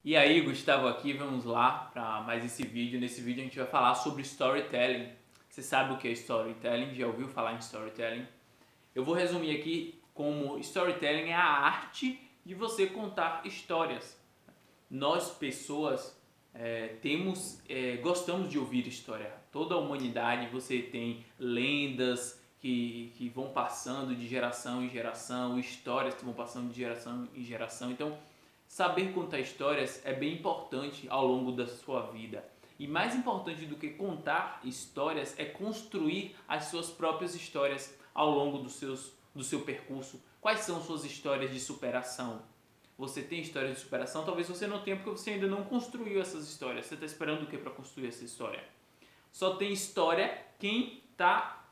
E aí, Gustavo aqui, vamos lá para mais esse vídeo. Nesse vídeo a gente vai falar sobre storytelling. Você sabe o que é storytelling? Já ouviu falar em storytelling? Eu vou resumir aqui como storytelling é a arte de você contar histórias. Nós, pessoas, gostamos de ouvir história. Toda a humanidade você tem lendas que vão passando de geração em geração, histórias que vão passando de geração em geração. Então, saber contar histórias é bem importante ao longo da sua vida. E mais importante do que contar histórias é construir as suas próprias histórias ao longo do seu percurso. Quais são suas histórias de superação? Você tem histórias de superação? Talvez você não tenha porque você ainda não construiu essas histórias. Você está esperando o que para construir essa história? Só tem história quem está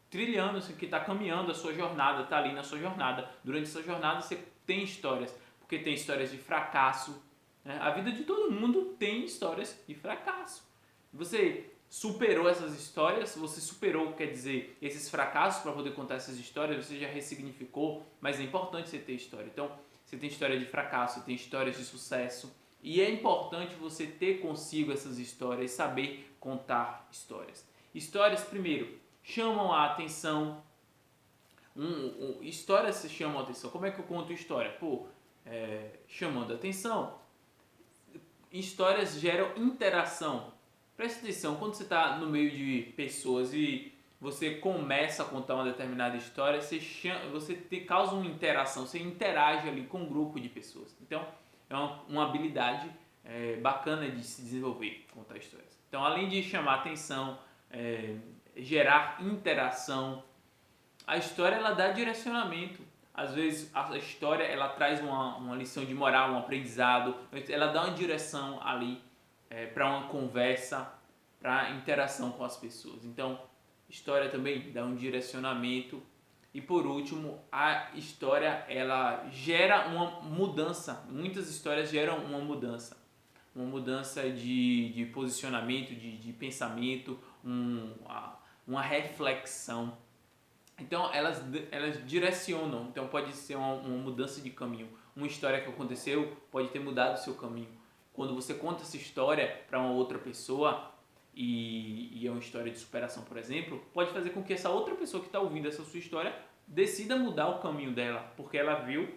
trilhando, que está caminhando a sua jornada, está ali na sua jornada. Durante essa jornada você tem histórias, porque tem histórias de fracasso. Né? A vida de todo mundo tem histórias de fracasso. Você superou essas histórias, você superou, quer dizer, esses fracassos para poder contar essas histórias, você já ressignificou, mas é importante você ter história. Então, você tem história de fracasso, tem histórias de sucesso, e é importante você ter consigo essas histórias, saber contar histórias. Histórias, primeiro, chamam a atenção. Histórias se chamam a atenção. Como é que eu conto história? Chamando a atenção. Histórias geram interação. Preste atenção, quando você está no meio de pessoas e você começa a contar uma determinada história, você causa uma interação, você interage ali com um grupo de pessoas. Então, é uma habilidade bacana de se desenvolver, contar histórias. Então, além de chamar atenção, gerar interação, a história ela dá direcionamento. Às vezes a história ela traz uma lição de moral, um aprendizado, ela dá uma direção ali para uma conversa, para interação com as pessoas. Então, história também dá um direcionamento. E por último, a história ela gera uma mudança. Muitas histórias geram uma mudança de posicionamento, de pensamento, uma reflexão. Então elas direcionam, então pode ser uma mudança de caminho. Uma história que aconteceu pode ter mudado o seu caminho. Quando você conta essa história para uma outra pessoa, e é uma história de superação, por exemplo, pode fazer com que essa outra pessoa que está ouvindo essa sua história decida mudar o caminho dela, porque ela viu,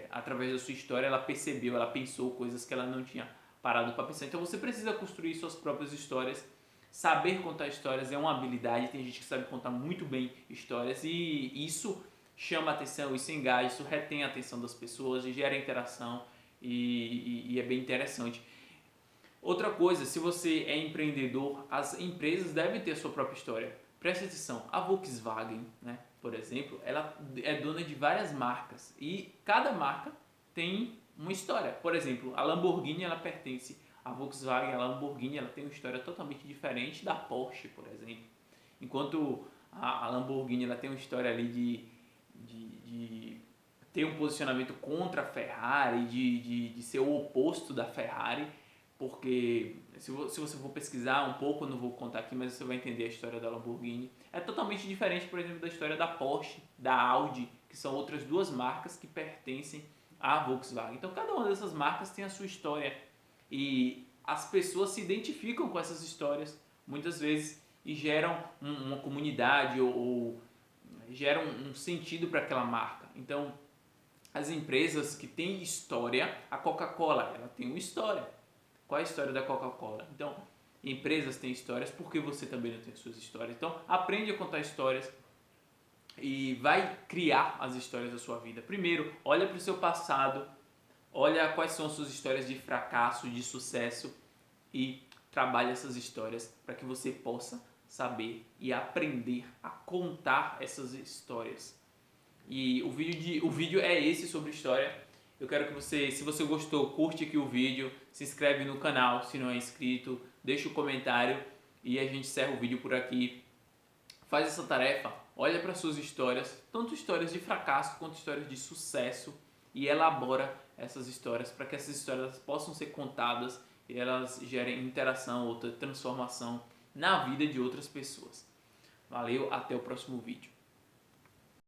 através da sua história, ela percebeu, ela pensou coisas que ela não tinha parado para pensar. Então você precisa construir suas próprias histórias. Saber contar histórias é uma habilidade, tem gente que sabe contar muito bem histórias e isso chama a atenção, isso engaja, isso retém a atenção das pessoas, gera interação e é bem interessante. Outra coisa, se você é empreendedor, as empresas devem ter a sua própria história. Preste atenção, a Volkswagen, né, por exemplo, ela é dona de várias marcas e cada marca tem uma história. Por exemplo, a Lamborghini ela pertence à Volkswagen, a Lamborghini ela tem uma história totalmente diferente da Porsche, por exemplo. Enquanto a Lamborghini ela tem uma história ali de ter um posicionamento contra a Ferrari, de ser o oposto da Ferrari, porque se você for pesquisar um pouco, eu não vou contar aqui, mas você vai entender a história da Lamborghini. É totalmente diferente, por exemplo, da história da Porsche, da Audi, que são outras duas marcas que pertencem à Volkswagen. Então cada uma dessas marcas tem a sua história e as pessoas se identificam com essas histórias muitas vezes e geram uma comunidade ou geram um sentido para aquela marca. Então as empresas que têm história, a Coca-Cola ela tem uma história. Qual é a história da Coca-Cola? Então, empresas têm histórias, por que você também não tem suas histórias? Então, aprende a contar histórias e vai criar as histórias da sua vida. Primeiro, olha para o seu passado, olha quais são as suas histórias de fracasso, de sucesso e trabalhe essas histórias para que você possa saber e aprender a contar essas histórias. E o vídeo é esse sobre história. Eu quero que você, se você gostou, curte aqui o vídeo, se inscreve no canal se não é inscrito, deixa o comentário e a gente encerra o vídeo por aqui. Faz essa tarefa, olha para suas histórias, tanto histórias de fracasso quanto histórias de sucesso e elabora essas histórias para que essas histórias possam ser contadas e elas gerem interação, outra transformação na vida de outras pessoas. Valeu, até o próximo vídeo.